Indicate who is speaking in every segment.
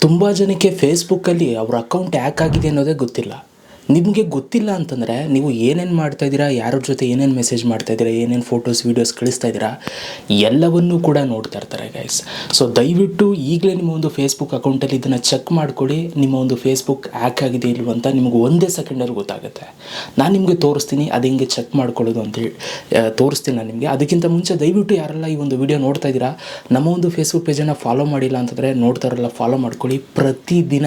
Speaker 1: ತುಂಬ ಜನಕ್ಕೆ ಫೇಸ್ಬುಕ್ಕಲ್ಲಿ ಅವ್ರ ಅಕೌಂಟ್ ಹ್ಯಾಕ್ ಆಗಿದೆ ಅನ್ನೋದೇ ಗೊತ್ತಿಲ್ಲ. ನಿಮಗೆ ಗೊತ್ತಿಲ್ಲ ಅಂತಂದರೆ ನೀವು ಏನೇನು ಮಾಡ್ತಾಯಿದ್ದೀರಾ, ಯಾರ ಜೊತೆ ಏನೇನು ಮೆಸೇಜ್ ಮಾಡ್ತಾಯಿದ್ದೀರಾ, ಏನೇನು ಫೋಟೋಸ್ ವೀಡಿಯೋಸ್ ಕಳಿಸ್ತಾ ಇದ್ದೀರಾ ಎಲ್ಲವನ್ನೂ ಕೂಡ ನೋಡ್ತಾ ಇರ್ತಾರೆ ಗೈಸ್. ಸೊ ದಯವಿಟ್ಟು ಈಗಲೇ ನಿಮ್ಮ ಒಂದು ಫೇಸ್ಬುಕ್ ಅಕೌಂಟಲ್ಲಿ ಇದನ್ನು ಚೆಕ್ ಮಾಡ್ಕೊಳ್ಳಿ. ನಿಮ್ಮ ಒಂದು ಫೇಸ್ಬುಕ್ ಹ್ಯಾಕ್ ಆಗಿದೆ ಇಲ್ವ ಅಂತ ನಿಮಗೆ ಒಂದೇ ಸೆಕೆಂಡಲ್ಲಿ ಗೊತ್ತಾಗುತ್ತೆ. ನಾನು ನಿಮಗೆ ತೋರಿಸ್ತೀನಿ ಅದು ಹಿಂಗೆ ಚೆಕ್ ಮಾಡ್ಕೊಳ್ಳೋದು ಅಂತೇಳಿ ತೋರಿಸ್ತೀನಿ ನಾನು ನಿಮಗೆ. ಅದಕ್ಕಿಂತ ಮುಂಚೆ ದಯವಿಟ್ಟು ಯಾರೆಲ್ಲ ಈ ಒಂದು ವಿಡಿಯೋ ನೋಡ್ತಾ ಇದ್ದೀರಾ ನಮ್ಮ ಒಂದು ಫೇಸ್ಬುಕ್ ಪೇಜನ್ನು ಫಾಲೋ ಮಾಡಿಲ್ಲ ಅಂತಂದರೆ ನೋಡ್ತಾರಲ್ಲ ಫಾಲೋ ಮಾಡ್ಕೊಳ್ಳಿ. ಪ್ರತಿದಿನ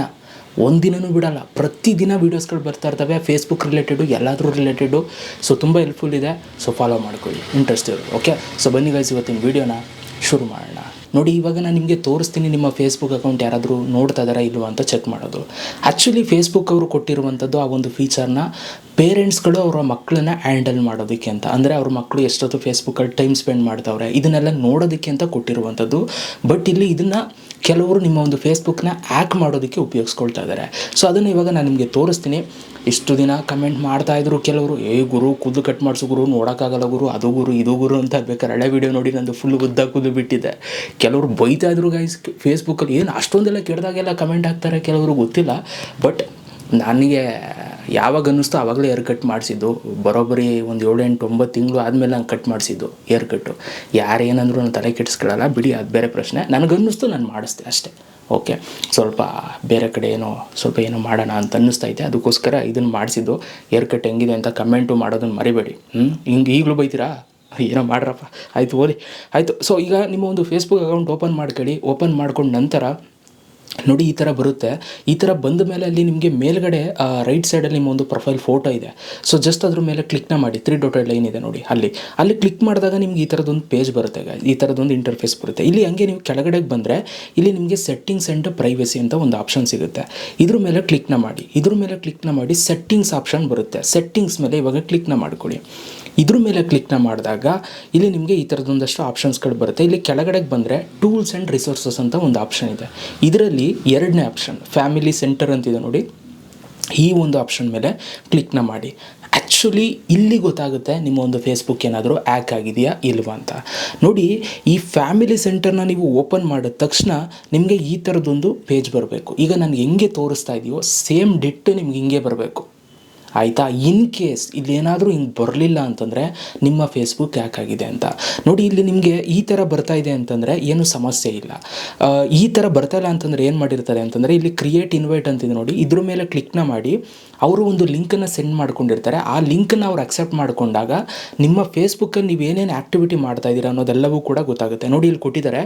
Speaker 1: ಒಂದಿನೂ ಬಿಡಲ್ಲ, ಪ್ರತಿದಿನ ವೀಡಿಯೋಸ್ಗಳು ಬರ್ತಾ ಇರ್ತವೆ ಫೇಸ್ಬುಕ್ ರಿಲೇಟೆಡು, ಎಲ್ಲಾದರೂ ರಿಲೇಟೆಡು. ಸೊ ತುಂಬ ಹೆಲ್ಪ್ಫುಲ್ ಇದೆ. ಸೊ ಫಾಲೋ ಮಾಡ್ಕೊಳ್ಳಿ ಇಂಟ್ರೆಸ್ಟ್ ಇರೋದು. ಓಕೆ, ಸೊ ಬನ್ನಿ ಗೈಸ್ ಇವತ್ತಿನ ವೀಡಿಯೋನ ಶುರು ಮಾಡೋಣ. ನೋಡಿ, ಇವಾಗ ನಾನು ನಿಮಗೆ ತೋರಿಸ್ತೀನಿ ನಿಮ್ಮ ಫೇಸ್ಬುಕ್ ಅಕೌಂಟ್ ಯಾರಾದರೂ ನೋಡ್ತಾ ಇದ್ದಾರಾ ಇಲ್ವ ಅಂತ ಚೆಕ್ ಮಾಡೋದು. ಆ್ಯಕ್ಚುಲಿ ಫೇಸ್ಬುಕ್ ಅವರು ಕೊಟ್ಟಿರುವಂಥದ್ದು ಆ ಒಂದು ಫೀಚರ್ನ ಪೇರೆಂಟ್ಸ್ಗಳು ಅವರ ಮಕ್ಕಳನ್ನ ಹ್ಯಾಂಡಲ್ ಮಾಡೋದಕ್ಕೆ ಅಂತ, ಅಂದರೆ ಅವ್ರ ಮಕ್ಕಳು ಎಷ್ಟೊತ್ತು ಫೇಸ್ಬುಕ್ಕಲ್ಲಿ ಟೈಮ್ ಸ್ಪೆಂಡ್ ಮಾಡ್ತಾವ್ರೆ ಇದನ್ನೆಲ್ಲ ನೋಡೋದಕ್ಕೆ ಅಂತ ಕೊಟ್ಟಿರುವಂಥದ್ದು. ಬಟ್ ಇಲ್ಲಿ ಇದನ್ನು ಕೆಲವರು ನಿಮ್ಮ ಒಂದು ಫೇಸ್ಬುಕ್ನ ಹ್ಯಾಕ್ ಮಾಡೋದಕ್ಕೆ ಉಪಯೋಗಿಸ್ಕೊಳ್ತಾ ಇದ್ದಾರೆ. ಸೊ ಅದನ್ನು ಇವಾಗ ನಾನು ನಿಮಗೆ ತೋರಿಸ್ತೀನಿ. ಇಷ್ಟು ದಿನ ಕಮೆಂಟ್ ಮಾಡ್ತಾಯಿದ್ರು ಕೆಲವರು, ಗುರು ಕೂದಲು ಕಟ್ ಮಾಡಿಸು ಗುರು, ನೋಡೋಕ್ಕಾಗಲ್ಲ ಗುರು, ಅದು ಗುರು ಇದು ಗುರು ಅಂತ. ಬೇಕಾದ್ರೆ ಹಳೆ ವೀಡಿಯೋ ನೋಡಿ ನಂದು ಫುಲ್ ಉದ್ದ ಕೂದಲು ಬಿಟ್ಟಿದೆ. ಕೆಲವರು ಬೈತಾಯಿದ್ರು ಗೈಸ್ ಫೇಸ್ಬುಕ್ಕಲ್ಲಿ. ಏನು ಅಷ್ಟೊಂದೆಲ್ಲ ಕೆಡ್ದಾಗೆಲ್ಲ ಕಮೆಂಟ್ ಹಾಕ್ತಾರೆ ಕೆಲವರು, ಗೊತ್ತಿಲ್ಲ. ಬಟ್ ನನಗೆ ಯಾವಾಗ ಅನ್ನಿಸ್ತು ಆವಾಗಲೇ ಏರ್ ಕಟ್ ಮಾಡಿಸಿದ್ದು. ಬರೋಬ್ಬರಿ ಒಂದು 7-8-9 ತಿಂಗಳು ಆದಮೇಲೆ ನಾನು ಕಟ್ ಮಾಡಿಸಿದ್ದು ಏರ್ ಕಟ್ಟು. ಯಾರೇನಂದ್ರು ನಾನು ತಲೆ ಕೆಡಿಸ್ಕೊಳ್ಳಲ್ಲ ಬಿಡಿ, ಅದು ಬೇರೆ ಪ್ರಶ್ನೆ. ನನಗನ್ನಿಸ್ತು ನಾನು ಮಾಡಿಸ್ದೆ ಅಷ್ಟೇ. ಓಕೆ, ಸ್ವಲ್ಪ ಬೇರೆ ಕಡೆ ಏನೋ ಮಾಡೋಣ ಅಂತ ಅನ್ನಿಸ್ತೈತೆ, ಅದಕ್ಕೋಸ್ಕರ ಇದನ್ನು ಮಾಡಿಸಿದ್ದು. ಏರ್ ಕಟ್ ಹೆಂಗಿದೆ ಅಂತ ಕಮೆಂಟು ಮಾಡೋದನ್ನು ಮರಿಬೇಡಿ. ಹಿಂಗೆ ಈಗಲೂ ಬೈತೀರಾ, ಏನೋ ಮಾಡ್ರಪ್ಪ, ಆಯಿತು ಓದಿ ಆಯಿತು. ಸೊ ಈಗ ನಿಮ್ಮ ಒಂದು ಫೇಸ್ಬುಕ್ ಅಕೌಂಟ್ ಓಪನ್ ಮಾಡ್ಕೊಳ್ಳಿ. ಓಪನ್ ಮಾಡ್ಕೊಂಡು ನಂತರ ನೋಡಿ ಈ ಥರ ಬರುತ್ತೆ. ಈ ಥರ ಬಂದ ಮೇಲೆ ಅಲ್ಲಿ ನಿಮಗೆ ಮೇಲ್ಗಡೆ ರೈಟ್ ಸೈಡಲ್ಲಿ ನಿಮ್ಮ ಒಂದು ಪ್ರೊಫೈಲ್ ಫೋಟೋ ಇದೆ. ಸೊ ಜಸ್ಟ್ ಅದ್ರ ಮೇಲೆ ಕ್ಲಿಕ್ನ ಮಾಡಿ, 3 ಡಾಟೆಡ್ ಲೈನ್ ಇದೆ ನೋಡಿ, ಅಲ್ಲಿ ಕ್ಲಿಕ್ ಮಾಡಿದಾಗ ನಿಮ್ಗೆ ಈ ಥರದೊಂದು ಪೇಜ್ ಬರುತ್ತೆ, ಈ ಥರದೊಂದು ಇಂಟರ್ಫೇಸ್ ಬರುತ್ತೆ. ಇಲ್ಲಿ ಹಂಗೆ ನೀವು ಕೆಳಗಡೆಗೆ ಬಂದರೆ ಇಲ್ಲಿ ನಿಮಗೆ ಸೆಟ್ಟಿಂಗ್ಸ್ ಆ್ಯಂಡ್ ಪ್ರೈವಸಿ ಅಂತ ಒಂದು ಆಪ್ಷನ್ ಸಿಗುತ್ತೆ. ಇದ್ರ ಮೇಲೆ ಕ್ಲಿಕ್ನ ಮಾಡಿ ಸೆಟ್ಟಿಂಗ್ಸ್ ಆಪ್ಷನ್ ಬರುತ್ತೆ. ಸೆಟ್ಟಿಂಗ್ಸ್ ಮೇಲೆ ಇವಾಗ ಕ್ಲಿಕ್ನ ಮಾಡ್ಕೊಳ್ಳಿ. ಇದ್ರ ಮೇಲೆ ಕ್ಲಿಕ್ನ ಮಾಡಿದಾಗ ಇಲ್ಲಿ ನಿಮಗೆ ಈ ಥರದೊಂದಷ್ಟು ಆಪ್ಷನ್ಸ್ಗಳು ಬರುತ್ತೆ. ಇಲ್ಲಿ ಕೆಳಗಡೆಗೆ ಬಂದರೆ ಟೂಲ್ಸ್ ಆ್ಯಂಡ್ ರಿಸೋರ್ಸಸ್ ಅಂತ ಒಂದು ಆಪ್ಷನ್ ಇದೆ. ಇದರಲ್ಲಿ 2ನೇ ಆಪ್ಷನ್ ಫ್ಯಾಮಿಲಿ ಸೆಂಟರ್ ಅಂತಿದೆ ನೋಡಿ, ಈ ಒಂದು ಆಪ್ಷನ್ ಮೇಲೆ ಕ್ಲಿಕ್ನ ಮಾಡಿ. ಆ್ಯಕ್ಚುಲಿ ಇಲ್ಲಿ ಗೊತ್ತಾಗುತ್ತೆ ನಿಮ್ಮ ಒಂದು ಫೇಸ್ಬುಕ್ ಏನಾದರೂ ಹ್ಯಾಕ್ ಆಗಿದೆಯಾ ಇಲ್ವಾ ಅಂತ. ನೋಡಿ, ಈ ಫ್ಯಾಮಿಲಿ ಸೆಂಟರ್ನ ನೀವು ಓಪನ್ ಮಾಡಿದ ತಕ್ಷಣ ನಿಮಗೆ ಈ ಥರದೊಂದು ಪೇಜ್ ಬರಬೇಕು. ಈಗ ನಾನು ಹೆಂಗೆ ತೋರಿಸ್ತಾ ಇದೆಯೋ ಸೇಮ್ ಡಿಟ್ಟು ನಿಮ್ಗೆ ಹಿಂಗೆ ಬರಬೇಕು, ಆಯಿತಾ. ಇನ್ ಕೇಸ್ ಇಲ್ಲಿ ಏನಾದರೂ ಹಿಂಗೆ ಬರಲಿಲ್ಲ ಅಂತಂದರೆ ನಿಮ್ಮ ಫೇಸ್ಬುಕ್ ಹ್ಯಾಕ್ ಆಗಿದೆ ಅಂತ. ನೋಡಿ, ಇಲ್ಲಿ ನಿಮಗೆ ಈ ಥರ ಬರ್ತಾ ಇದೆ ಅಂತಂದರೆ ಏನು ಸಮಸ್ಯೆ ಇಲ್ಲ. ಈ ಥರ ಬರ್ತಾ ಇಲ್ಲ ಅಂತಂದರೆ ಏನು ಮಾಡಿರ್ತಾರೆ ಅಂತಂದರೆ ಇಲ್ಲಿ ಕ್ರಿಯೇಟ್ ಇನ್ವೈಟ್ ಅಂತಿದೆ ನೋಡಿ, ಇದ್ರ ಮೇಲೆ ಕ್ಲಿಕ್ನ ಮಾಡಿ ಅವರು ಒಂದು ಲಿಂಕನ್ನು ಸೆಂಡ್ ಮಾಡ್ಕೊಂಡಿರ್ತಾರೆ. ಆ ಲಿಂಕನ್ನು ಅವ್ರು ಅಕ್ಸೆಪ್ಟ್ ಮಾಡಿಕೊಂಡಾಗ ನಿಮ್ಮ ಫೇಸ್ಬುಕ್ಕಲ್ಲಿ ನೀವು ಏನೇನು ಆ್ಯಕ್ಟಿವಿಟಿ ಮಾಡ್ತಾ ಇದ್ದೀರಾ ಅನ್ನೋದೆಲ್ಲವೂ ಕೂಡ ಗೊತ್ತಾಗುತ್ತೆ. ನೋಡಿ, ಇಲ್ಲಿ ಕೊಟ್ಟಿದ್ದಾರೆ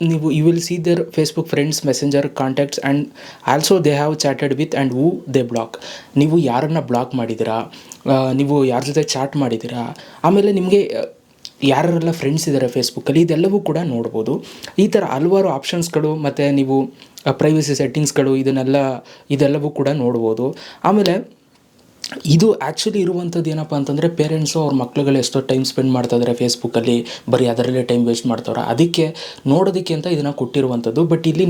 Speaker 1: ನೀವು you will see there Facebook friends, messenger, contacts and also they have chatted with and who they block. ನೀವು ಯಾರನ್ನು ಬ್ಲಾಕ್ ಮಾಡಿದ್ದೀರಾ, ನೀವು ಯಾರ ಜೊತೆ ಚಾಟ್ ಮಾಡಿದ್ದೀರಾ, ಆಮೇಲೆ ನಿಮಗೆ ಯಾರೆಲ್ಲ ಫ್ರೆಂಡ್ಸ್ ಇದ್ದಾರೆ ಫೇಸ್ಬುಕ್ಕಲ್ಲಿ, ಇದೆಲ್ಲವೂ ಕೂಡ ನೋಡ್ಬೋದು. ಈ ಥರ ಹಲವಾರು ಆಪ್ಷನ್ಸ್ಗಳು ಮತ್ತು ನೀವು ಪ್ರೈವಸಿ ಸೆಟ್ಟಿಂಗ್ಸ್ಗಳು ಇದೆಲ್ಲವೂ ಕೂಡ ನೋಡ್ಬೋದು. ಆಮೇಲೆ ಇದು ಆ್ಯಕ್ಚುಲಿ ಇರುವಂಥದ್ದು ಏನಪ್ಪ ಅಂತಂದರೆ ಪೇರೆಂಟ್ಸು ಅವ್ರ ಮಕ್ಳುಗಳು ಎಷ್ಟೋ ಟೈಮ್ ಸ್ಪೆಂಡ್ ಮಾಡ್ತಾಯಿದ್ದಾರೆ ಫೇಸ್ಬುಕ್ಕಲ್ಲಿ, ಬರೀ ಅದರಲ್ಲೇ ಟೈಮ್ ವೇಸ್ಟ್ ಮಾಡ್ತಾವ್ರೆ, ಅದಕ್ಕೆ ನೋಡೋದಕ್ಕೆ ಅಂತ ಇದನ್ನು ಕೊಟ್ಟಿರುವಂಥದ್ದು. ಬಟ್ ಇಲ್ಲಿ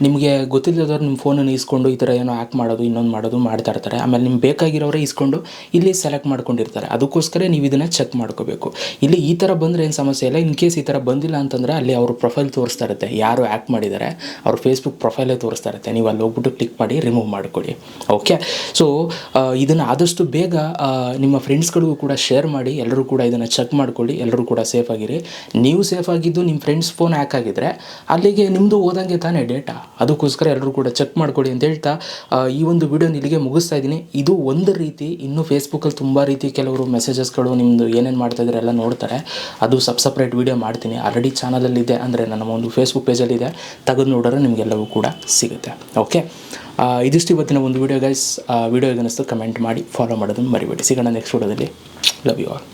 Speaker 1: ನಿಮಗೆ ಗೊತ್ತಿಲ್ಲದವ್ರು ನಿಮ್ಮ ಫೋನನ್ನು ಇಸ್ಕೊಂಡು ಈ ಥರ ಏನೋ ಹ್ಯಾಕ್ ಮಾಡೋದು ಇನ್ನೊಂದು ಮಾಡೋದು ಮಾಡ್ತಾ ಇರ್ತಾರೆ. ಆಮೇಲೆ ನಿಮ್ಗೆ ಬೇಕಾಗಿರೋರೇ ಇಸ್ಕೊಂಡು ಇಲ್ಲಿ ಸೆಲೆಕ್ಟ್ ಮಾಡ್ಕೊಂಡಿರ್ತಾರೆ. ಅದಕ್ಕೋಸ್ಕರ ನೀವು ಇದನ್ನು ಚೆಕ್ ಮಾಡ್ಕೋಬೇಕು. ಇಲ್ಲಿ ಈ ಥರ ಬಂದರೆ ಏನು ಸಮಸ್ಯೆ ಇಲ್ಲ. ಇನ್ ಕೇಸ್ ಈ ಥರ ಬಂದಿಲ್ಲ ಅಂತಂದರೆ ಅಲ್ಲಿ ಅವ್ರ ಪ್ರೊಫೈಲ್ ತೋರಿಸ್ತಾ ಇರುತ್ತೆ, ಯಾರು ಹ್ಯಾಕ್ ಮಾಡಿದ್ದಾರೆ ಅವ್ರ ಫೇಸ್ಬುಕ್ ಪ್ರೊಫೈಲೇ ತೋರಿಸ್ತಾ ಇರುತ್ತೆ. ನೀವು ಅಲ್ಲಿ ಹೋಗ್ಬಿಟ್ಟು ಕ್ಲಿಕ್ ಮಾಡಿ ರಿಮೂವ್ ಮಾಡ್ಕೊಳ್ಳಿ. ಓಕೆ, ಸೊ ಇದನ್ನು ಆದಷ್ಟು ಬೇಗ ನಿಮ್ಮ ಫ್ರೆಂಡ್ಸ್ಗಳಿಗೂ ಕೂಡ ಶೇರ್ ಮಾಡಿ. ಎಲ್ಲರೂ ಕೂಡ ಇದನ್ನು ಚೆಕ್ ಮಾಡ್ಕೊಳ್ಳಿ, ಎಲ್ಲರೂ ಕೂಡ ಸೇಫಾಗಿರಿ. ನೀವು ಸೇಫಾಗಿದ್ದು ನಿಮ್ಮ ಫ್ರೆಂಡ್ಸ್ ಫೋನ್ ಹ್ಯಾಕ್ ಆಗಿದ್ದರೆ ಅಲ್ಲಿಗೆ ನಿಮ್ಮದು ಓದಂಗೆ ತಾನೇ ಡೇಟಾ. ಅದಕ್ಕೋಸ್ಕರ ಎಲ್ಲರೂ ಕೂಡ ಚೆಕ್ ಮಾಡ್ಕೊಳ್ಳಿ ಅಂತ ಹೇಳ್ತಾ ಈ ಒಂದು ವಿಡಿಯೋನ ಇಲ್ಲಿಗೆ ಮುಗಿಸ್ತಾ ಇದ್ದೀನಿ. ಇದು ಒಂದು ರೀತಿ. ಇನ್ನೂ ಫೇಸ್ಬುಕ್ಕಲ್ಲಿ ತುಂಬ ರೀತಿ ಕೆಲವರು ಮೆಸೇಜಸ್ಗಳು ನಿಮ್ಮದು ಏನೇನು ಮಾಡ್ತಾಯಿದ್ರೆ ಎಲ್ಲ ನೋಡ್ತಾರೆ. ಅದು ಸಪ್ರೇಟ್ ವೀಡಿಯೋ ಮಾಡ್ತೀನಿ, ಆಲ್ರೆಡಿ ಚಾನಲಲ್ಲಿದೆ, ಅಂದರೆ ನನ್ನ ಒಂದು ಫೇಸ್ಬುಕ್ ಪೇಜಲ್ಲಿದೆ, ತೆಗೆದು ನೋಡಿದ್ರೆ ನಿಮಗೆಲ್ಲವೂ ಕೂಡ ಸಿಗುತ್ತೆ. ಓಕೆ, ಇದಿಷ್ಟು ಇವತ್ತಿನ ಒಂದು ವೀಡಿಯೋ ಗೈಸ್. ವೀಡಿಯೋ ಏನಿಸ್ತು ಕಮೆಂಟ್ ಮಾಡಿ, ಫಾಲೋ ಮಾಡೋದನ್ನು ಮರಿಬೇಡಿ. ಸಿಗೋಣ ನೆಕ್ಸ್ಟ್ ವಿಡಿಯೋದಲ್ಲಿ. Love you all.